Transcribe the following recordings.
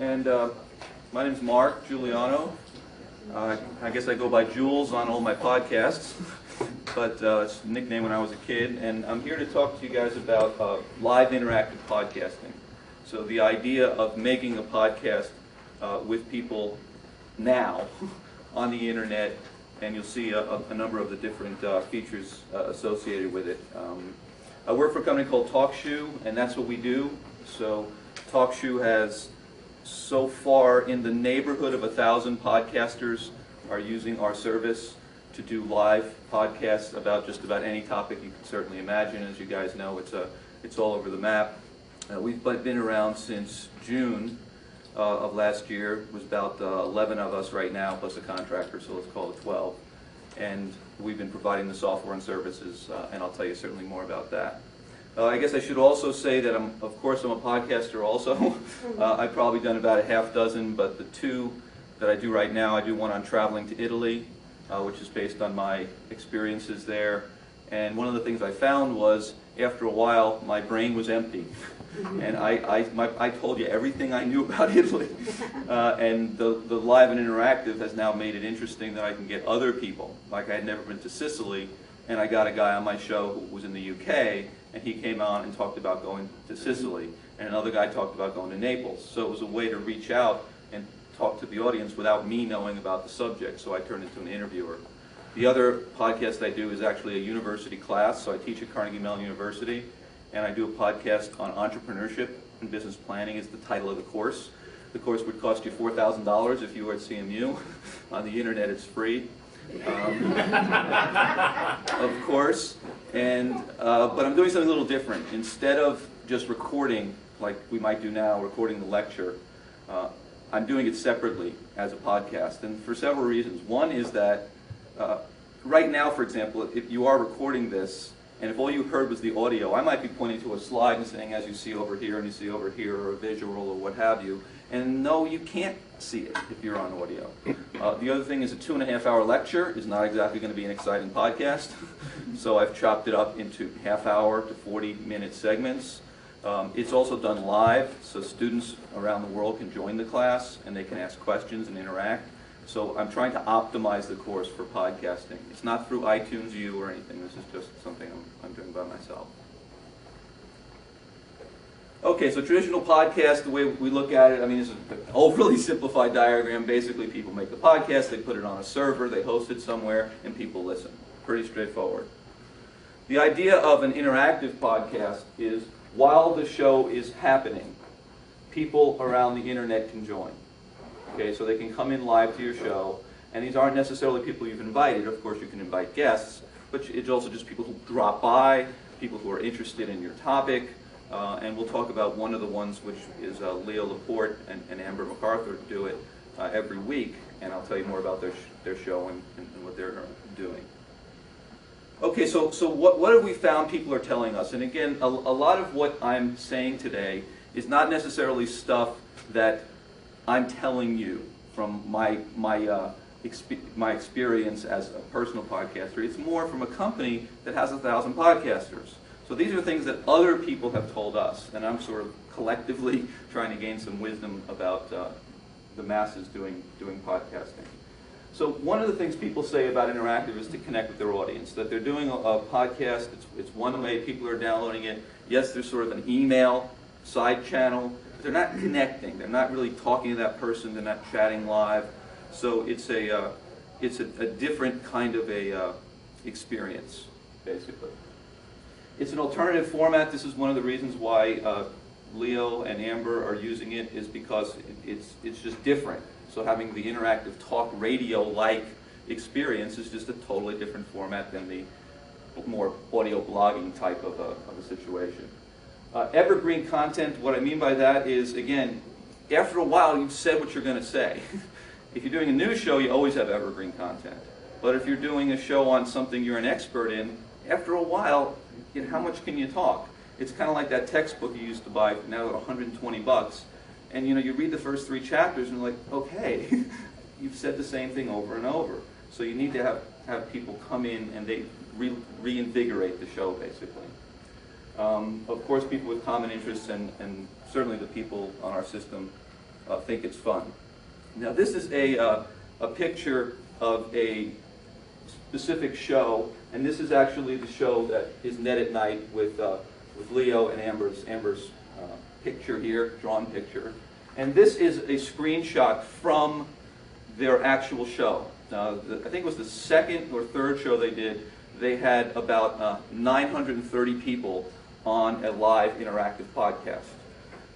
And my name's Mark Juliano. I guess I go by Jules on all my podcasts, but it's a nickname when I was a kid. And I'm here to talk to you guys about live interactive podcasting. So the idea of making a podcast with people now on the internet, and you'll see a number of the different features associated with it. I work for a company called TalkShoe, and that's what we do. So TalkShoe has so far in the neighborhood of 1,000 podcasters are using our service to do live podcasts about just about any topic you can certainly imagine. As you guys know, it's all over the map. We've been around since June of last year. It was about 11 of us right now, plus a contractor, so let's call it 12. And we've been providing the software and services, and I'll tell you certainly more about that. I guess I should also say that of course I'm a podcaster also. I've probably done about a half dozen, but the two that I do right now, I do one on traveling to Italy, which is based on my experiences there. And one of the things I found was, after a while, my brain was empty. And I told you everything I knew about Italy. And the live and interactive has now made it interesting that I can get other people. Like I had never been to Sicily, and I got a guy on my show who was in the UK, and he came on and talked about going to Sicily. And another guy talked about going to Naples. So it was a way to reach out and talk to the audience without me knowing about the subject, so I turned into an interviewer. The other podcast I do is actually a university class, so I teach at Carnegie Mellon University, and I do a podcast on entrepreneurship and business planning is the title of the course. The course would cost you $4,000 if you were at CMU. On the internet it's free, of course. And but I'm doing something a little different. Instead of just recording, like we might do now, recording the lecture, I'm doing it separately as a podcast, and for several reasons. One is that right now, for example, if you are recording this, and if all you heard was the audio, I might be pointing to a slide and saying, as you see over here, and you see over here, or a visual, or what have you. And no, you can't see it if you're on audio. The other thing is a 2.5-hour lecture is not exactly going to be an exciting podcast. So I've chopped it up into half-hour to 40-minute segments. It's also done live, so students around the world can join the class, and they can ask questions and interact. So I'm trying to optimize the course for podcasting. It's not through iTunes U or anything. This is just something I'm doing by myself. Okay, so traditional podcast, the way we look at it, I mean, this is an overly simplified diagram. Basically, people make the podcast, they put it on a server, they host it somewhere, and people listen. Pretty straightforward. The idea of an interactive podcast is while the show is happening, people around the internet can join. Okay, so they can come in live to your show, and these aren't necessarily people you've invited. Of course, you can invite guests, but it's also just people who drop by, people who are interested in your topic, and we'll talk about one of the ones, which is Leo Laporte and Amber MacArthur do it every week, and I'll tell you more about their show and what they're doing. Okay, so what have we found people are telling us? And again, a lot of what I'm saying today is not necessarily stuff that I'm telling you from my experience as a personal podcaster. It's more from a company that has 1,000 podcasters. So these are things that other people have told us, and I'm sort of collectively trying to gain some wisdom about the masses doing podcasting. So one of the things people say about interactive is to connect with their audience, that they're doing a podcast, it's one way people are downloading it. Yes, there's sort of an email side channel. They're not connecting. They're not really talking to that person. They're not chatting live. So it's a different kind of a experience, basically. It's an alternative format. This is one of the reasons why Leo and Amber are using it, is because it's just different. So having the interactive talk radio-like experience is just a totally different format than the more audio blogging type of a situation. Evergreen content, what I mean by that is, again, after a while you've said what you're going to say. If you're doing a news show, you always have evergreen content. But if you're doing a show on something you're an expert in, after a while, how much can you talk? It's kind of like that textbook you used to buy now at $120, and you read the first 3 chapters and you're like, okay, you've said the same thing over and over. So you need to have people come in and they reinvigorate the show, basically. Of course, people with common interests, and certainly the people on our system think it's fun. Now this is a picture of a specific show, and this is actually the show that is Net at Night with Leo and Amber's picture here, drawn picture. And this is a screenshot from their actual show. I think it was the second or third show they did. They had about 930 people on a live interactive podcast.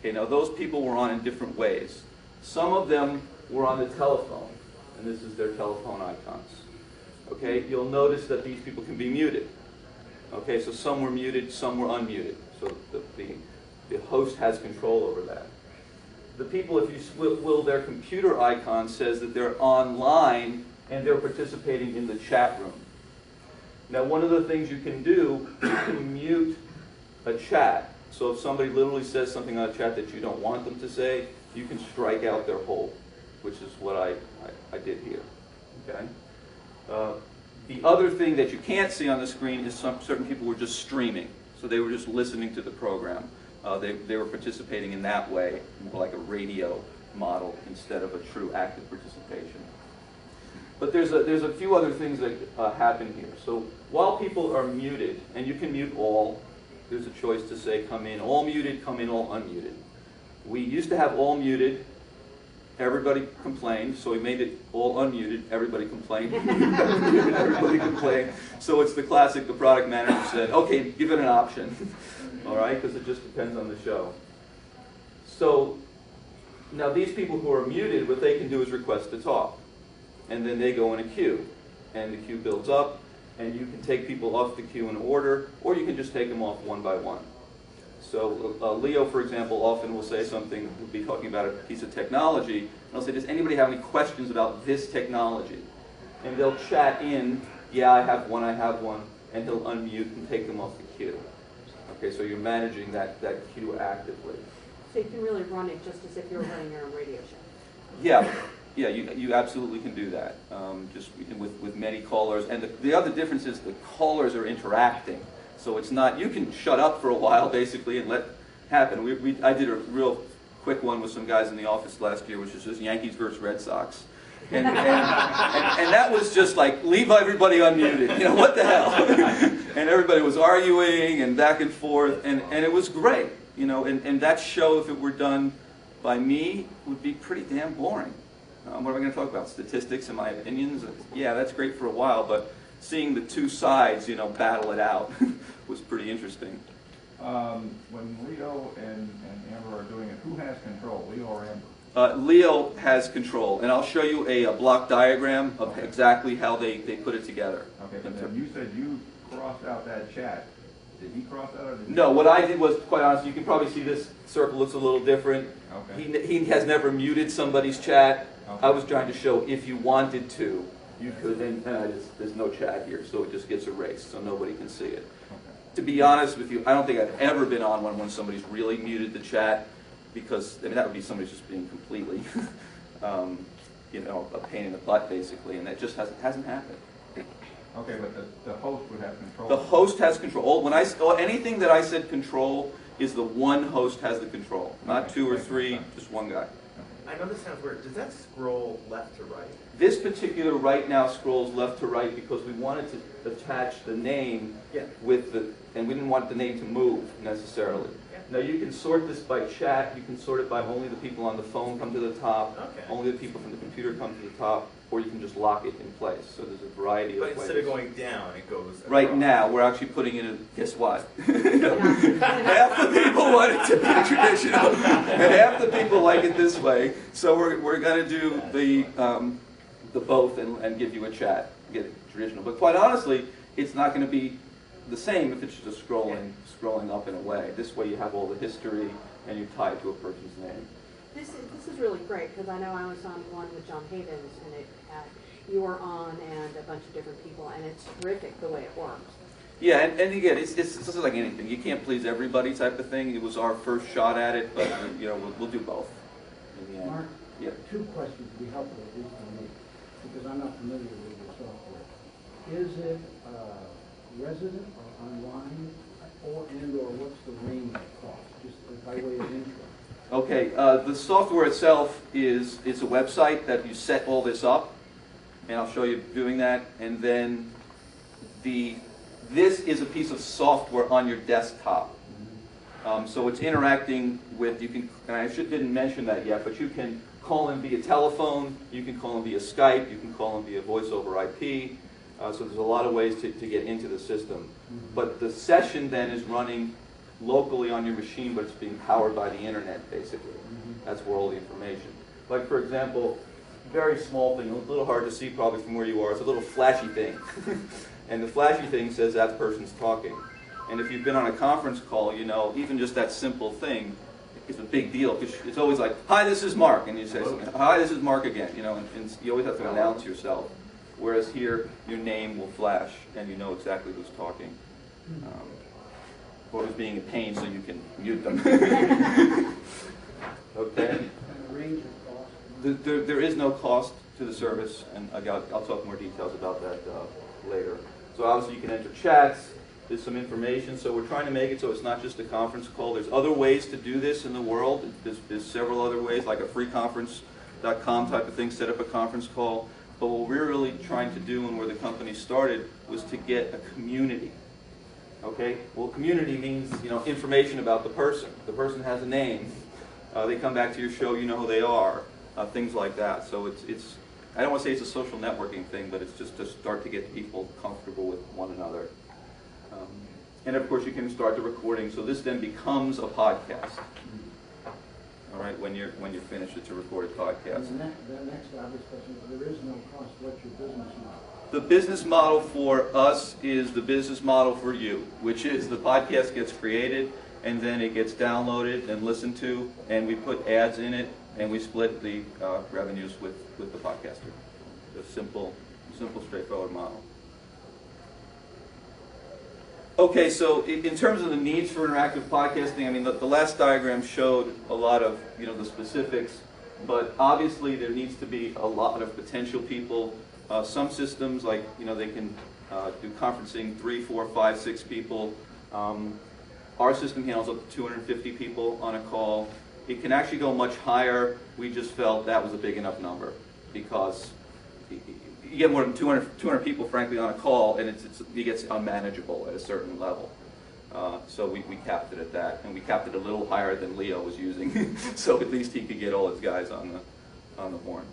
Okay, now those people were on in different ways. Some of them were on the telephone, and this is their telephone icons. Okay, you'll notice that these people can be muted. Okay, so some were muted, some were unmuted. So the host has control over that. The people, if you will, their computer icon says that they're online and they're participating in the chat room. Now, one of the things you can do, you can mute a chat. So if somebody literally says something on a chat that you don't want them to say, you can strike out their whole, which is what I did here. Okay. The other thing that you can't see on the screen is certain people were just streaming. So they were just listening to the program. They were participating in that way, like a radio model instead of a true active participation. But there's a few other things that happen here. So while people are muted, and you can mute all, there's a choice to say come in all muted, come in all unmuted. We used to have all muted. Everybody complained, so we made it all unmuted. Everybody complained. Everybody complained. So it's the classic, the product manager said, okay, give it an option. All right, because it just depends on the show. So now these people who are muted, what they can do is request to talk. And then they go in a queue. And the queue builds up, and you can take people off the queue in order, or you can just take them off one by one. So Leo, for example, often will say something, we'll be talking about a piece of technology, and I'll say, does anybody have any questions about this technology? And they'll chat in, yeah, I have one, and he'll unmute and take them off the queue. Okay, so you're managing that queue actively. So you can really run it just as if you were running your own radio show. Yeah, you absolutely can do that, just with many callers. And the other difference is the callers are interacting. So it's not, you can shut up for a while, basically, and let happen. I did a real quick one with some guys in the office last year, which was just Yankees versus Red Sox. And that was just like, leave everybody unmuted. You know, what the hell? And everybody was arguing and back and forth, and it was great. You know, and that show, if it were done by me, would be pretty damn boring. What am I going to talk about? Statistics and my opinions? Yeah, that's great for a while, but seeing the two sides, you know, battle it out was pretty interesting. When Leo and Amber are doing it, who has control, Leo or Amber? Leo has control, and I'll show you a block diagram of exactly how they put it together. Okay, but then you said you crossed out that chat. Did he cross that or did No, what I did was, quite honest, you can probably see this circle looks a little different. Okay. He has never muted somebody's chat. Okay. I was trying to show if you wanted to, you could, and there's no chat here, so it just gets erased, so nobody can see it. Okay. To be honest with you, I don't think I've ever been on one when somebody's really muted the chat, because I mean that would be somebody just being completely, you know, a pain in the butt basically, and that just hasn't happened. Okay, but the host would have control. The host has control. When anything that I said control is the one host has the control, not two or three, just one guy. I know this sounds weird. Does that scroll left to right? This particular right now scrolls left to right because we wanted to attach the name with and we didn't want the name to move necessarily. Yeah. Now you can sort this by chat, you can sort it by only the people on the phone come to the top, Okay. only the people from the computer come to the top, or you can just lock it in place. So there's a variety of ways. But instead of going down, it goes across. Right now, we're actually putting in a, guess what? Half the people want it to be traditional, and half the people like it this way. So we're going to do the both and give you a chat, get it traditional. But quite honestly, it's not going to be the same if it's just scrolling up in a way. This way you have all the history and you tie it to a person's name. This is really great because I know I was on one with John Havens and it had you were on and a bunch of different people, and it's terrific the way it works. Yeah, and again, it's just like anything. You can't please everybody type of thing. It was our first shot at it, but you know we'll do both in the end. Mark, Yeah. two questions would be helpful, at least for me, because I'm not familiar with your software. Is it resident or online, or what's the range of cost? Just by way of intro. Okay, the software itself it's a website that you set all this up, and I'll show you doing that. And then this is a piece of software on your desktop. So it's interacting with, you can, and I didn't mention that yet, but you can call in via telephone, you can call in via Skype, you can call in via voice over IP. So there's a lot of ways to get into the system. But the session then is running locally on your machine, but it's being powered by the internet, basically. That's where all the information. Like, for example, very small thing, a little hard to see probably from where you are, it's a little flashy thing. And the flashy thing says that person's talking. And if you've been on a conference call, you know, even just that simple thing is a big deal. Because it's always like, hi, this is Mark. And you say, hi, this is Mark again. You know, and you always have to announce yourself. Whereas here, your name will flash, and you know exactly who's talking. Or who's being a pain so you can mute them. Okay? And the range of cost? There is no cost to the service, and I'll talk more details about that later. So obviously you can enter chats, there's some information, so we're trying to make it so it's not just a conference call. There's other ways to do this in the world. There's several other ways, like a freeconference.com type of thing, set up a conference call. But what we're really trying to do and where the company started was to get a community. Okay? Well, community means, you know, information about the person. The person has a name. They come back to your show, you know who they are. Things like that. So it's I don't want to say it's a social networking thing, but it's just to start to get people comfortable with one another. And of course, you can start the recording. So this then becomes a podcast. All right, when you're finished, it's a recorded podcast. And the next obvious question is, there is no cost. What's your business model? The business model for us is the business model for you, which is the podcast gets created, and then it gets downloaded and listened to, and we put ads in it, and we split the revenues with the podcaster. A simple, straightforward model. Okay, so in terms of the needs for interactive podcasting, I mean, the last diagram showed a lot of, you know, the specifics, but obviously there needs to be a lot of potential people. Some systems, like, you know, they can do conferencing 3, 4, 5, 6 people. Our system handles up to 250 people on a call. It can actually go much higher. We just felt that was a big enough number because you get more than 200 people, frankly, on a call, and it gets unmanageable at a certain level. So we capped it at that, and we capped it a little higher than Leo was using, so at least he could get all his guys on the horn.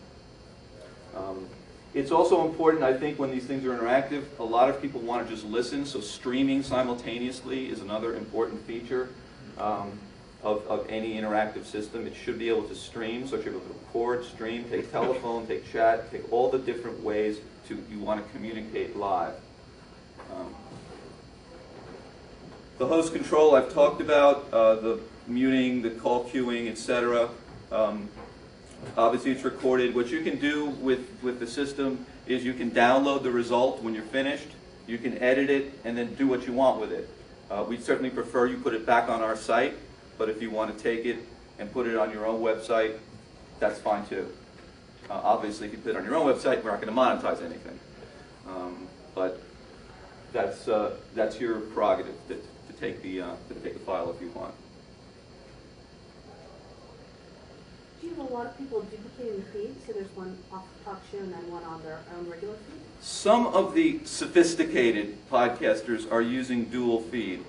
It's also important, I think, when these things are interactive, a lot of people want to just listen, so streaming simultaneously is another important feature of any interactive system. It should be able to stream, so you should be able to record, stream, take telephone, take chat, take all the different ways you want to communicate live. The host control I've talked about, the muting, the call queuing, etc. Obviously it's recorded. What you can do with the system is you can download the result when you're finished. You can edit it and then do what you want with it. We'd certainly prefer you put it back on our site, but if you want to take it and put it on your own website, that's fine too. Obviously if you put it on your own website, we're not going to monetize anything. But that's your prerogative to take the file if you want. Do you have a lot of people duplicating the feed? So there's one off TalkShoe and then one on their own regular feed? Some of the sophisticated podcasters are using dual feed.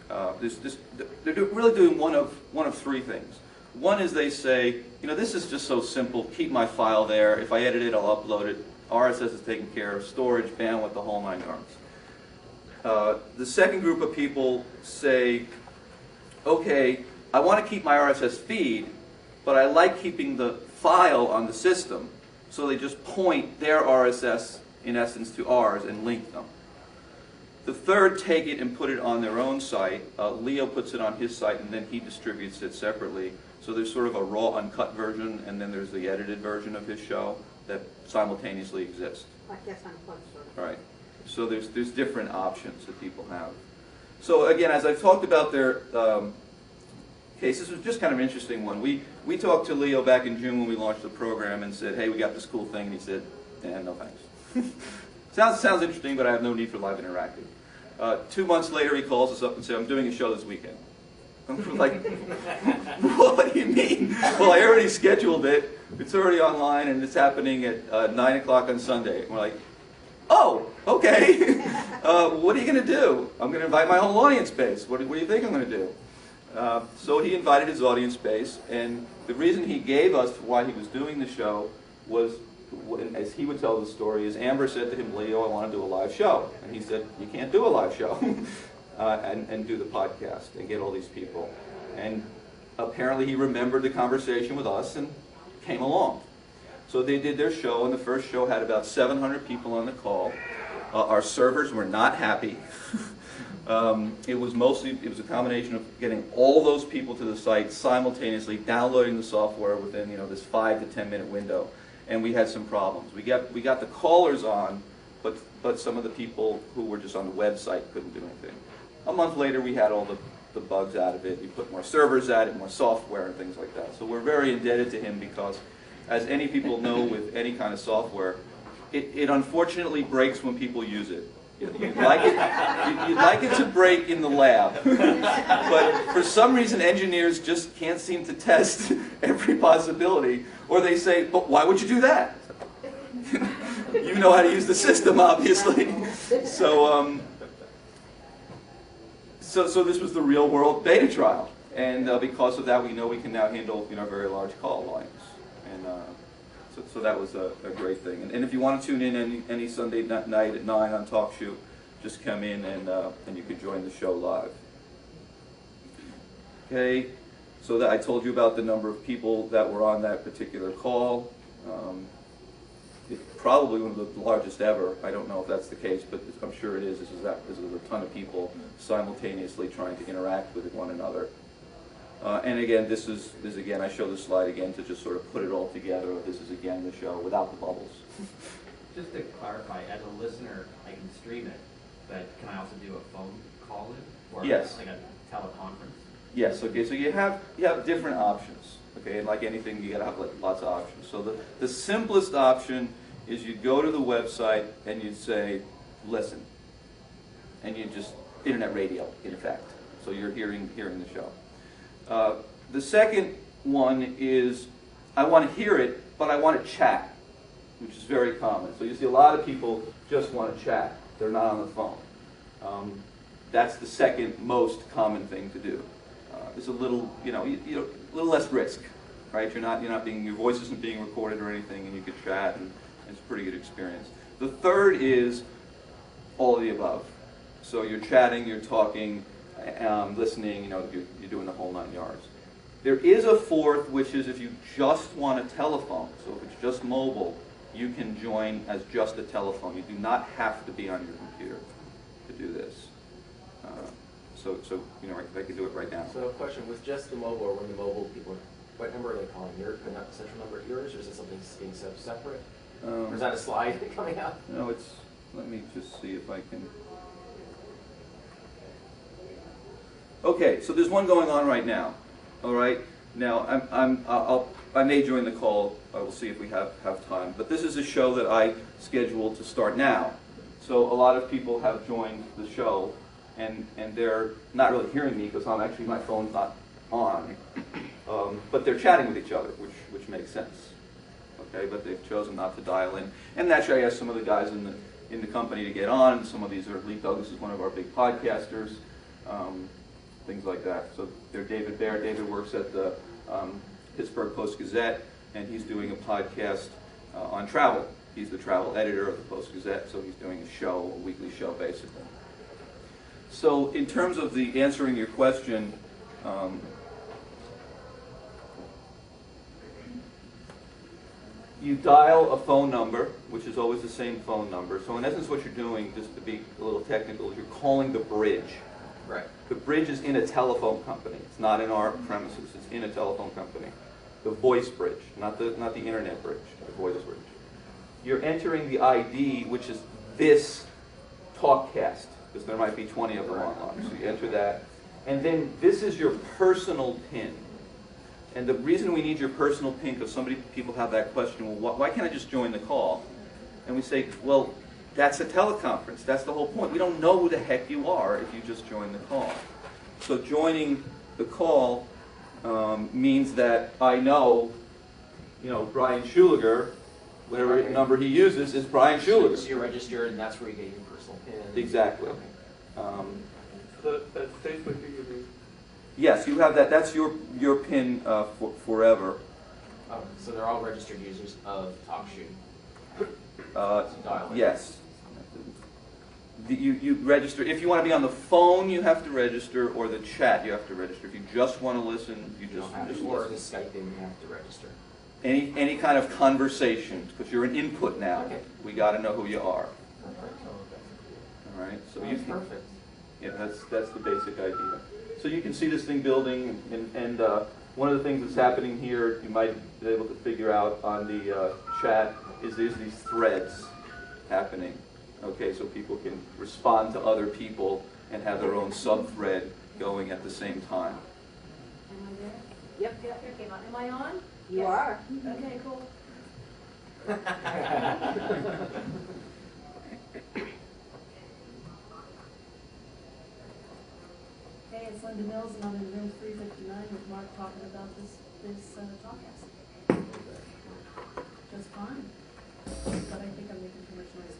They're really doing one of three things. One is they say, you know, this is just so simple. Keep my file there. If I edit it, I'll upload it. RSS is taken care of. Storage, bandwidth, the whole 9 yards. The second group of people say, okay, I want to keep my RSS feed, but I like keeping the file on the system. So they just point their RSS, in essence, to ours and link them. The third take it and put it on their own site. Leo puts it on his site, and then he distributes it separately. So there's sort of a raw, uncut version, and then there's the edited version of his show that simultaneously exists. Podcast Unplugged, sort of. All right. So there's different options that people have. So again, as I've talked about their case, this was just kind of an interesting one. We talked to Leo back in June when we launched the program and said, hey, we got this cool thing, and he said, no thanks. Sounds interesting, but I have no need for live interactive. 2 months later, he calls us up and says, I'm doing a show this weekend. I'm like, what do you mean? Well, I already scheduled it. It's already online, and it's happening at 9 o'clock on Sunday. And we're like, oh, okay. What are you going to do? I'm going to invite my whole audience base. What do you think I'm going to do? So he invited his audience base, and the reason he gave us why he was doing the show was, as he would tell the story, is Amber said to him, Leo, I want to do a live show. And he said, you can't do a live show. And do the podcast and get all these people. And apparently he remembered the conversation with us and came along. So they did their show, and the first show had about 700 people on the call. Our servers were not happy. It was a combination of getting all those people to the site simultaneously, downloading the software within this 5 to 10 minute window, and we had some problems. We got the callers on, but some of the people who were just on the website couldn't do anything. A month later, we had all the bugs out of it. We put more servers at it, more software, and things like that. So we're very indebted to him because, as any people know with any kind of software, it unfortunately breaks when people use it. You'd like it to break in the lab, but for some reason engineers just can't seem to test every possibility, or they say, but why would you do that? You know how to use the system, obviously. So this was the real world beta trial, and because of that we know we can now handle very large call volumes, and so that was a great thing. And if you want to tune in any Sunday night at 9 on TalkShoe, just come in and you can join the show live. Okay, so that I told you about the number of people that were on that particular call. It's probably one of the largest ever. I don't know if that's the case, but I'm sure it is. This is a ton of people simultaneously trying to interact with one another. And again, this is again, I show this slide again to just sort of put it all together. This is again the show without the bubbles. Just to clarify, as a listener, I can stream it, but can I also do a phone call in? Or Yes. like a teleconference? Yes, okay, so you have different options, okay, and like anything, you gotta have lots of options. So the simplest option is you go to the website and you say, listen, and you just, internet radio, in effect, so you're hearing the show. The second one is, I want to hear it, but I want to chat, which is very common. So you see a lot of people just want to chat, they're not on the phone. That's the second most common thing to do. It's a little, a little less risk, right? Your voice isn't being recorded or anything, and you can chat, and it's a pretty good experience. The third is all of the above. So you're chatting, you're talking, listening, you're doing the whole 9 yards. There is a fourth, which is if you just want a telephone. So if it's just mobile, you can join as just a telephone. You do not have to be on your computer to do this. So I can do it right now. So a question, with just the mobile, or when the mobile people, what number are they calling? Your central number yours, or is it something being separate? Or is that a slide coming out? No, let me just see if I can. Okay, so there's one going on right now. All right, now I may join the call. I will see if we have time. But this is a show that I scheduled to start now. So a lot of people have joined the show, and they're not really hearing me because my phone's not on. But they're chatting with each other, which makes sense. Okay, but they've chosen not to dial in. And naturally, I asked some of the guys in the company to get on. Some of these are Lee Douglas is one of our big podcasters. Things like that. So they're David Baer. David works at the Pittsburgh Post-Gazette, and he's doing a podcast on travel. He's the travel editor of the Post-Gazette, so he's doing a weekly show, basically. So in terms of the answering your question, you dial a phone number, which is always the same phone number. So in essence, what you're doing, just to be a little technical, is you're calling the bridge. Right. The bridge is in a telephone company. It's not in our premises. It's in a telephone company. The voice bridge, not the internet bridge, the voice bridge. You're entering the ID, which is this TalkCast, because there might be 20 of them online. So you enter that. And then this is your personal PIN. And the reason we need your personal PIN, because people have that question, well, why can't I just join the call? And we say, well, that's a teleconference. That's the whole point. We don't know who the heck you are if you just join the call. So joining the call means that I know, Brian Schuliger, whatever number he uses is Brian Schuliger. So you're registered, and that's where you get your personal PIN. Exactly. Okay. So that's Facebook you mean? Yes, you have that. That's your PIN forever. Oh, so they're all registered users of TalkShoe. Yes. You register. If you want to be on the phone, you have to register, or the chat, you have to register. If you just want to listen, you You don't have just to, or listen. the Skype in, you have to register. Any kind of conversation, because you're an input now. Okay. We got to know who you are. Perfect. All right. So That's perfect. Yeah, that's the basic idea. So you can see this thing building, and one of the things that's happening here, you might be able to figure out on the chat, is there's these threads happening. Okay, so people can respond to other people and have their own sub-thread going at the same time. Am I there? Yep. Yep, here came on. Am I on? You Yes. are. Okay, cool. Hey, it's Linda Mills, and I'm in room 359 with Mark talking about this talkcast. Just fine. But I think I'm making too much noise.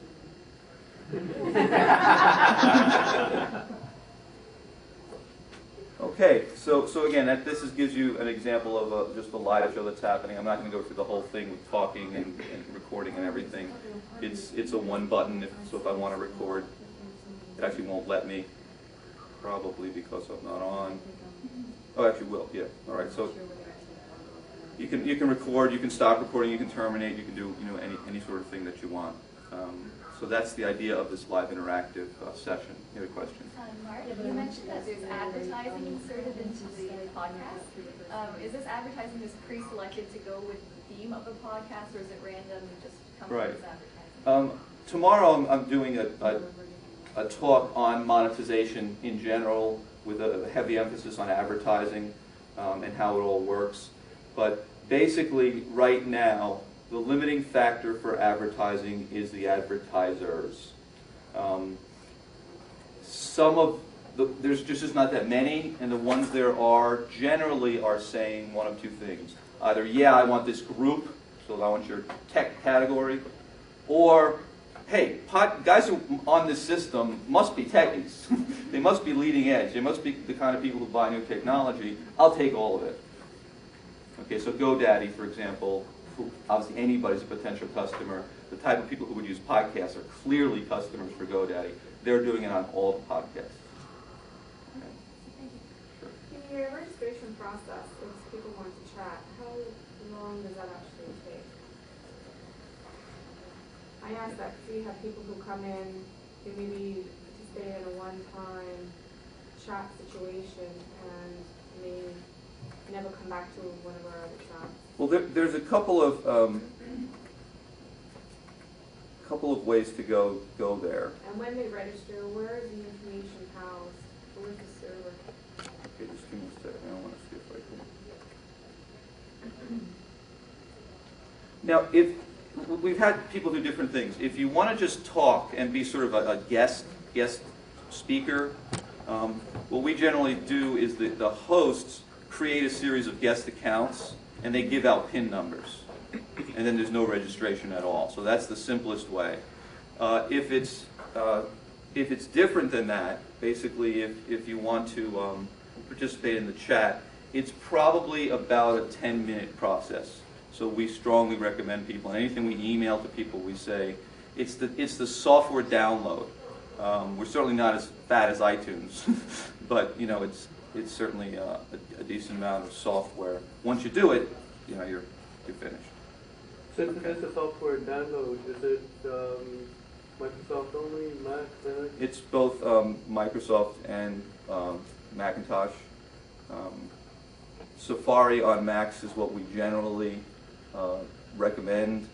Okay, so again, this gives you an example of just a live show that's happening. I'm not going to go through the whole thing with talking and recording and everything. It's a one button, so if I want to record, it actually won't let me, probably because I'm not on. Oh, actually will, yeah. All right, so you can record, you can stop recording, you can terminate, you can do any sort of thing that you want. So that's the idea of this live interactive session. You have a question? Mark, you mentioned that there's advertising inserted into the podcast. Is this advertising just pre-selected to go with the theme of the podcast, or is it random and just comes Right. as advertising? Tomorrow I'm doing a talk on monetization in general with a heavy emphasis on advertising and how it all works. But basically, right now, the limiting factor for advertising is the advertisers. There's just not that many, and the ones there are generally are saying one of two things. Either, yeah, I want this group, so I want your tech category, or, hey, guys who on this system must be techies. They must be leading edge. They must be the kind of people who buy new technology. I'll take all of it. Okay, so GoDaddy, for example, obviously anybody's a potential customer. The type of people who would use podcasts are clearly customers for GoDaddy. They're doing it on all the podcasts. Okay. Sure. In your registration process, if people want to chat, how long does that actually take? I ask that because you have people who come in, who maybe participate in a one-time chat situation and may never come back to one of our other chats. Well, there's a couple of ways to go there. And when they register, where is the information housed? Where's the server? Okay, just give me a second. I want to see if I can. Now, if we've had people do different things. If you want to just talk and be sort of a guest speaker, what we generally do is the hosts create a series of guest accounts, and they give out PIN numbers. And then there's no registration at all. So that's the simplest way. If it's different than that, basically if you want to participate in the chat, it's probably about a 10-minute process. So we strongly recommend people, and anything we email to people, we say, it's the software download. We're certainly not as fat as iTunes, but it's certainly a decent amount of software. Once you do it, you're finished. Since it's a software download, is it Microsoft only, Mac, Linux? It's both Microsoft and Macintosh. Safari on Macs is what we generally recommend,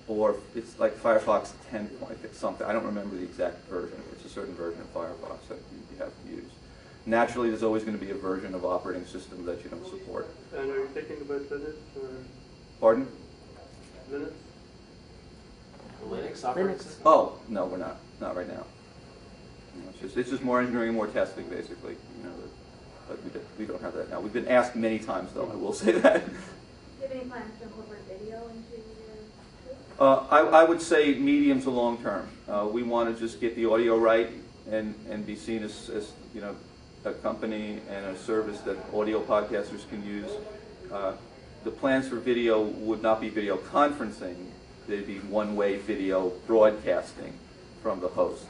or it's like Firefox 10 something. I don't remember the exact version. It's a certain version of Firefox that you have to use. Naturally, there's always going to be a version of operating system that you don't support. And are you thinking about Linux or Pardon? Linux? Linux operating system? Oh, no, we're not. Not right now. It's just more engineering and more testing, basically. But we don't have that now. We've been asked many times, though, I will say that. Do you have any plans to incorporate video into your I would say medium to long term. We want to just get the audio right and be seen as you know, a company and a service that audio podcasters can use. The plans for video would not be video conferencing. They'd be one-way video broadcasting from the host.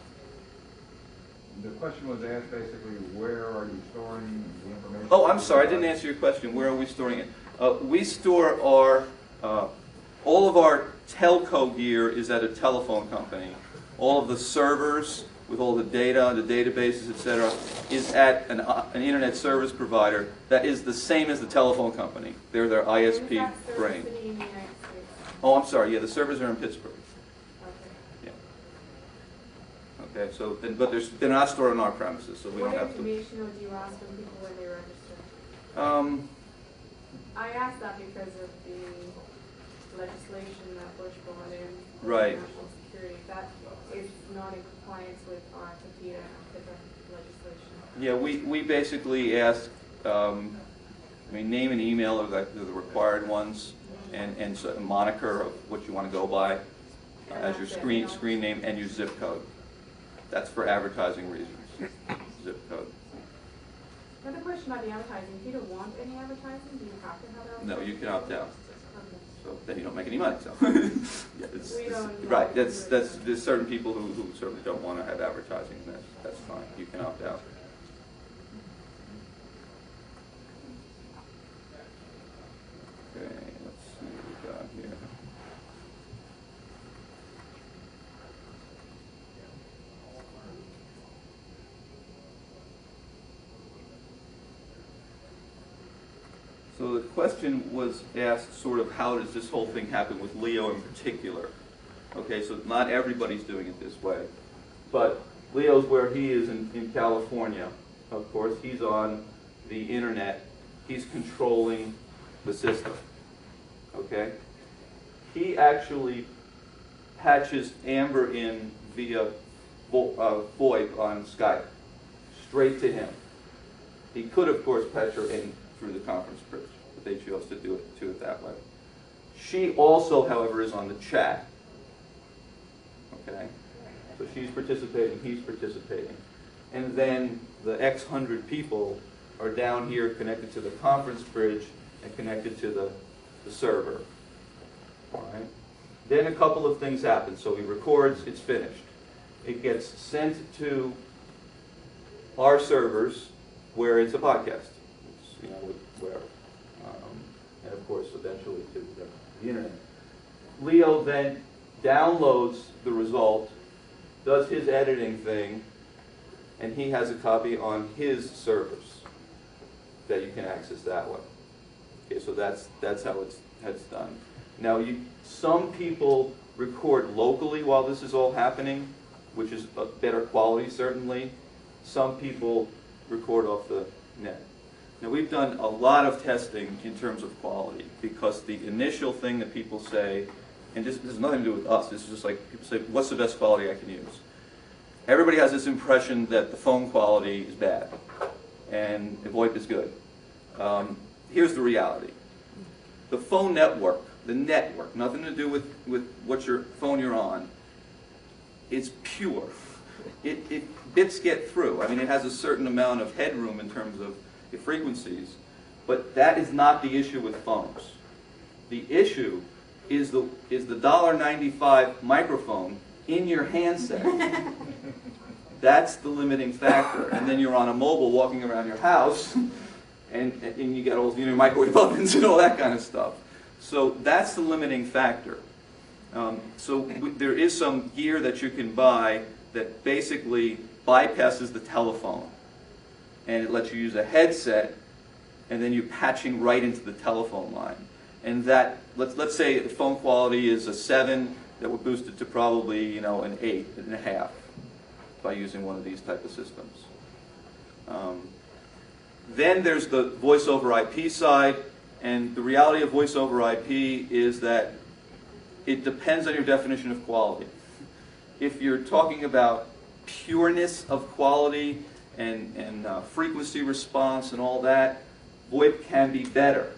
The question was asked basically, where are you storing the information? Oh, I'm sorry, I didn't answer your question. Where are we storing it? We store our, all of our telco gear is at a telephone company. All of the servers with all the data, the databases, etc., is at an internet service provider that is the same as the telephone company. They're their ISP brain. Oh, I'm sorry. Yeah, the servers are in Pittsburgh. Okay. Yeah. Okay. So, but they're not stored on our premises, so we What don't have to. information would you ask from people when they register? I asked that because of the legislation that Bush brought in for Right. national security. That is not in compliance with our TWiT and HIPAA legislation. Yeah, we basically ask, name and email are the required ones, and so a moniker of what you want to go by as your screen name and your zip code. That's for advertising reasons. Zip code. Another question about the advertising. If you don't want any advertising, do you have to have advertising? No, you can opt out. Okay. So then you don't make any money. So yeah, right. There's certain people who certainly don't want to have advertising. And that's fine. You can opt out. Okay, let's see what we got here. So the question was asked sort of how does this whole thing happen with Leo in particular? Okay, so not everybody's doing it this way. But Leo's where he is in California. Of course, he's on the internet. He's controlling the system. Okay? He actually patches Amber in via VoIP on Skype, straight to him. He could, of course, patch her in through the conference bridge, but they chose to do it that way. She also, however, is on the chat. Okay? So she's participating, he's participating. And then the X hundred people are down here connected to the conference bridge and connected to the server. All right? Then a couple of things happen. So he records, it's finished. It gets sent to our servers where it's a podcast. You know, where, and of course, eventually to the internet. Leo then downloads the result, does his editing thing, and he has a copy on his servers that you can access that way. Okay, so that's how it's done. Now, some people record locally while this is all happening, which is a better quality, certainly. Some people record off the net. Now, we've done a lot of testing in terms of quality because the initial thing that people say, and this has nothing to do with us, this is just like people say, what's the best quality I can use? Everybody has this impression that the phone quality is bad and VoIP is good. Here's the reality. The phone network, the network, nothing to do with what your phone you're on, it's pure. Bits get through. I mean, it has a certain amount of headroom in terms of the frequencies, but that is not the issue with phones. The issue is the $1.95 microphone in your handset. That's the limiting factor. And then you're on a mobile walking around your house, and you get all microwave ovens and all that kind of stuff. So that's the limiting factor. There is some gear that you can buy that basically bypasses the telephone. And it lets you use a headset, and then you're patching right into the telephone line. And that, let's say the phone quality is a 7, that would boost it to probably, an 8.5 by using one of these type of systems. Then there's the voice over IP side, and the reality of voice over IP is that it depends on your definition of quality. If you're talking about pureness of quality and frequency response and all that, VoIP can be better.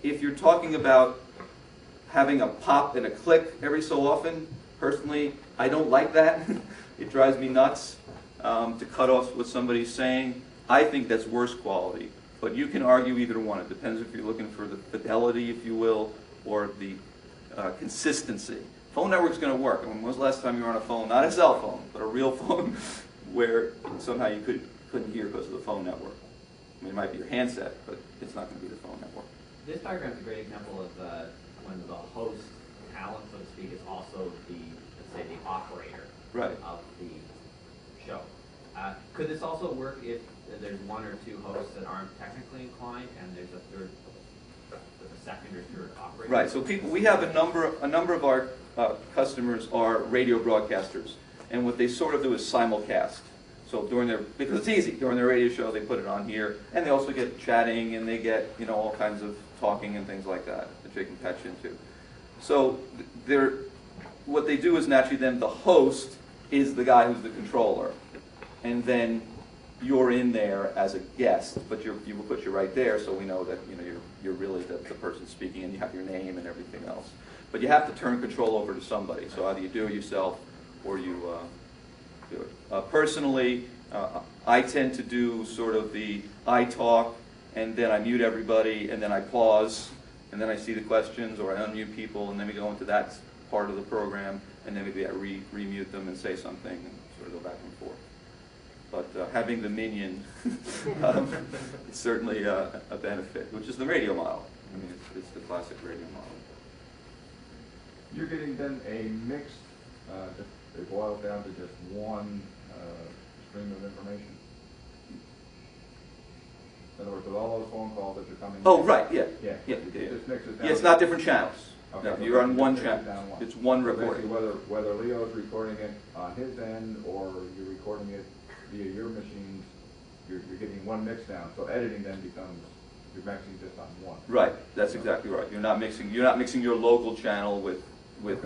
If you're talking about having a pop and a click every so often, personally, I don't like that. It drives me nuts to cut off what somebody's saying. I think that's worse quality. But you can argue either one. It depends if you're looking for the fidelity, if you will, or the consistency. Phone network's going to work. I mean, when was the last time you were on a phone, not a cell phone, but a real phone, where somehow you couldn't hear because of the phone network? I mean, it might be your handset, but it's not going to be the phone network. This diagram is a great example of when the host talent, so to speak, is also the, let's say, the operator of the show. Could this also work if there's one or two hosts that aren't technically inclined, and there's a second or third operator? Right. So we have a number of our customers are radio broadcasters, and what they sort of do is simulcast. So because it's easy, during their radio show they put it on here, and they also get chatting, and they get all kinds of talking and things like that they can patch into. So what they do is naturally then the host is the guy who's the controller, and then you're in there as a guest, but you will put you right there, so we know that you're really the person speaking, and you have your name and everything else. But you have to turn control over to somebody. So either you do it yourself or you do it. Personally, I tend to do sort of I talk, and then I mute everybody, and then I pause, and then I see the questions, or I unmute people, and then we go into that part of the program, and then maybe I remute them and say something, and sort of go back and forth. But having the minion is certainly a benefit, which is the radio model. I mean, it's the classic radio model. You're getting then a mixed, it boils down to just one stream of information. In other words, with all those phone calls that are coming Oh, in, right, yeah. it just mixes down. Yeah, it's not different channels. Okay, No, so you're on one mixes channel. down one. It's one So recording. basically, whether Leo's recording it on his end or you're recording it via your machines, you're getting one mix down. So editing then becomes you're mixing just on one. Right, that's exactly right. You're not mixing your local channel with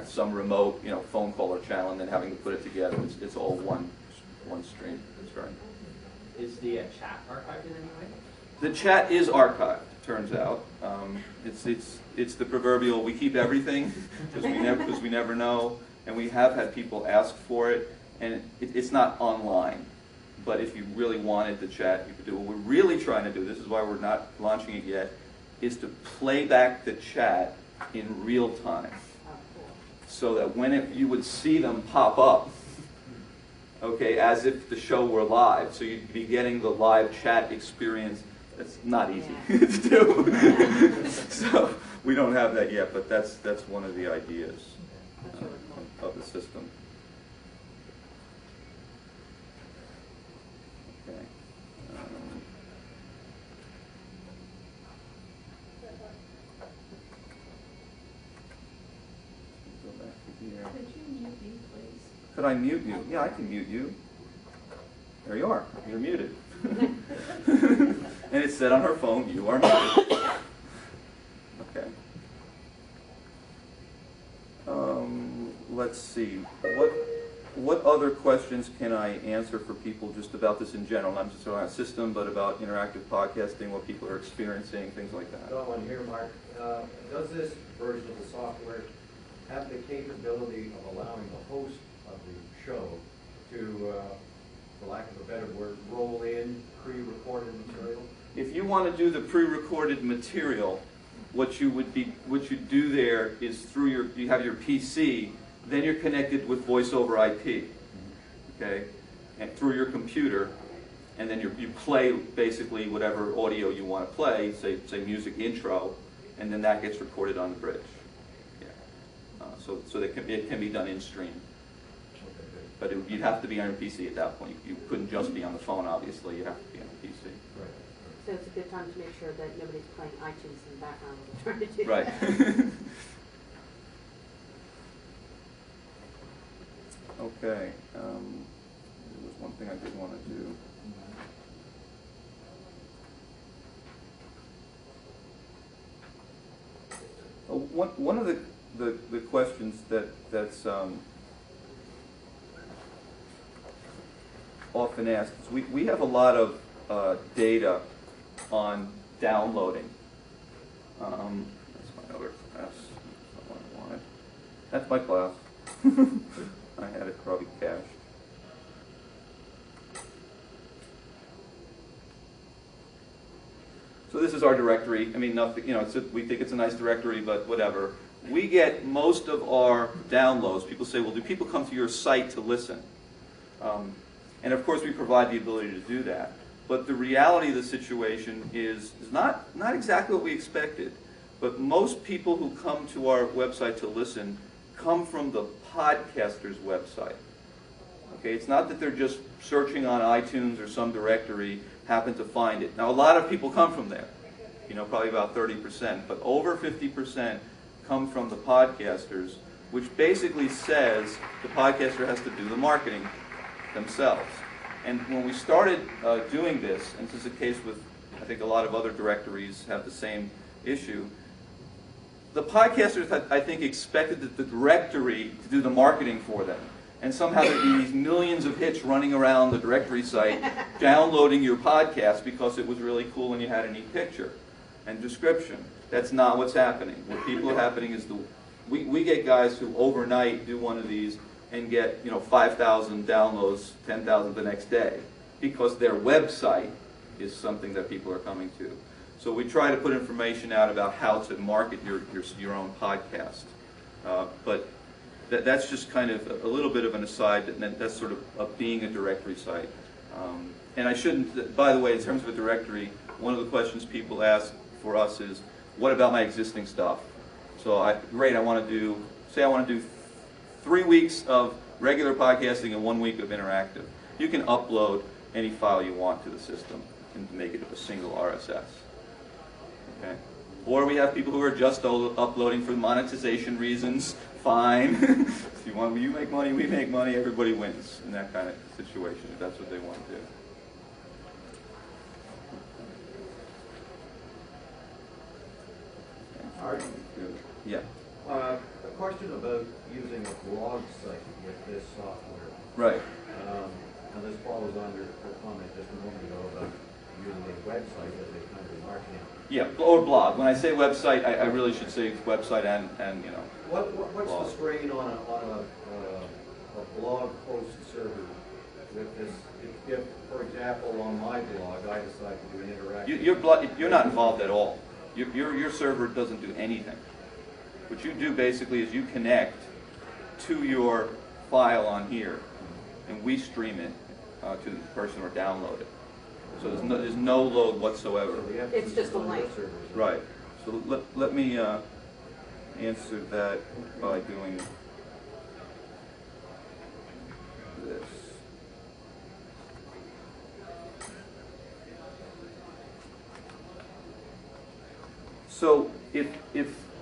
some remote phone caller channel and then having to put it together. It's all one stream. That's right. Is the chat archived in any way? The chat is archived. Turns out, it's the proverbial we keep everything because we never know, and we have had people ask for it, and it's not online. But if you really wanted the chat, you could do it. What we're really trying to do, this is why we're not launching it yet, is to play back the chat in real time. So that when you would see them pop up, okay, as if the show were live. So you'd be getting the live chat experience. That's not easy to do. So we don't have that yet, but that's one of the ideas of the system. Okay. Go back to here. Could you mute me, please? Could I mute you? Yeah, I can mute you. There you are. You're muted. And it said on her phone, you are muted. Okay. Let's see. What other questions can I answer for people just about this in general? Not just about a system, but about interactive podcasting, what people are experiencing, things like that. Go on here, Mark. Does this version of the software have the capability of allowing the host of the show to, for lack of a better word, roll in pre-recorded material? If you want to do the pre-recorded material, what you do there is you have your PC, then you're connected with voice over IP, okay, and through your computer, and then you play basically whatever audio you want to play, say music intro, and then that gets recorded on the bridge. Yeah. So it can be done in stream. But you'd have to be on your PC at that point. You couldn't just be on the phone, obviously. You have to be on the PC. Right. So it's a good time to make sure that nobody's playing iTunes in the background while they're trying to do Right. that. Okay. There was one thing I did want to do. One of the questions that's often asked is we have a lot of data on downloading. That's my other class. That's my class. I had it probably cached. So this is our directory. I mean, nothing, you know, we think it's a nice directory, but whatever. We get most of our downloads. People say, well, do people come to your site to listen? And of course, we provide the ability to do that. But the reality of the situation is not exactly what we expected. But most people who come to our website to listen come from the podcaster's website. Okay, it's not that they're just searching on iTunes or some directory, happen to find it. Now, a lot of people come from there, you know, probably about 30%, but over 50% come from the podcasters, which basically says the podcaster has to do the marketing themselves. And when we started doing this, and this is the case with, I think a lot of other directories have the same issue, the podcasters, I think, expected the directory to do the marketing for them. And somehow there'd be these millions of hits running around the directory site, downloading your podcast because it was really cool and you had a neat picture and description. That's not what's happening. What people are happening is we get guys who overnight do one of these and get, you know, 5,000 downloads, 10,000 the next day because their website is something that people are coming to. So we try to put information out about how to market your own podcast. But that's just kind of a little bit of an aside. That's sort of being a directory site. And I shouldn't, by the way, in terms of a directory, one of the questions people ask for us is, what about my existing stuff? So great, I want to do 3 weeks of regular podcasting and 1 week of interactive. You can upload any file you want to the system and make it a single RSS. Okay? Or we have people who are just uploading for monetization reasons. Fine. If you make money, we make money, everybody wins in that kind of situation, if that's what they want to do. Art, yeah. A question about using a blog site with this software. Right. And this follows on your comment just a moment ago about using a website as a kind of marketing. Yeah, or blog. When I say website, I really should say website and you know. What's blog. the strain on a blog post server with this? If, for example, on my blog, I decide to do an interactive. You're not involved at all. Your server doesn't do anything. What you do basically is you connect to your file on here, and we stream it to the person or download it. So there's no load whatsoever. It's just a link. Right. So let me answer that by doing this. So if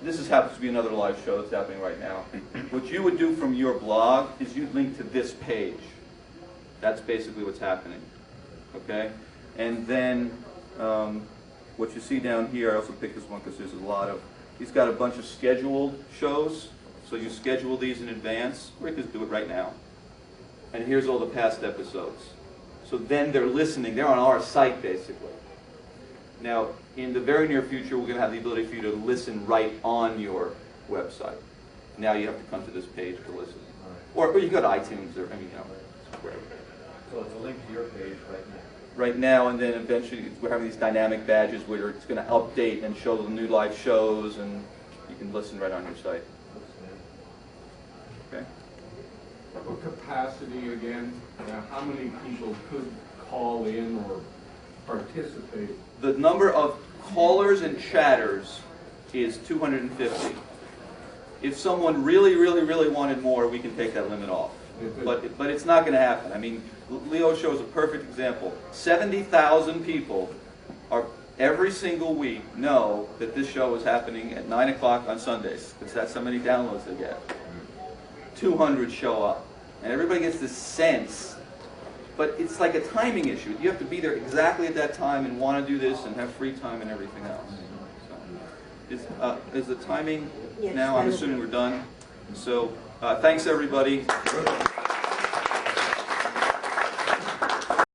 this happens to be another live show that's happening right now, what you would do from your blog is you'd link to this page. That's basically what's happening. Okay? And then what you see down here, I also picked this one because there's a lot of, he's got a bunch of scheduled shows. So you schedule these in advance, or you can do it right now. And here's all the past episodes. So then they're listening, they're on our site basically. Now, in the very near future, we're going to have the ability for you to listen right on your website. Now you have to come to this page to listen. Or you go to iTunes, or, I mean, you know, wherever. So it's a link to your page right now. Right now, and then eventually we're having these dynamic badges where it's going to update and show the new live shows, and you can listen right on your site. Okay. What capacity again? How many people could call in or participate? The number of callers and chatters is 250. If someone really, really, really wanted more, we can take that limit off. But it's not going to happen. I mean, Leo shows a perfect example. 70,000 people are every single week know that this show is happening at 9 o'clock on Sundays, because that's how many downloads they get. 200 show up. And everybody gets this sense, but it's like a timing issue. You have to be there exactly at that time and want to do this and have free time and everything else. So, is the timing now? I'm assuming we're done. So thanks, everybody.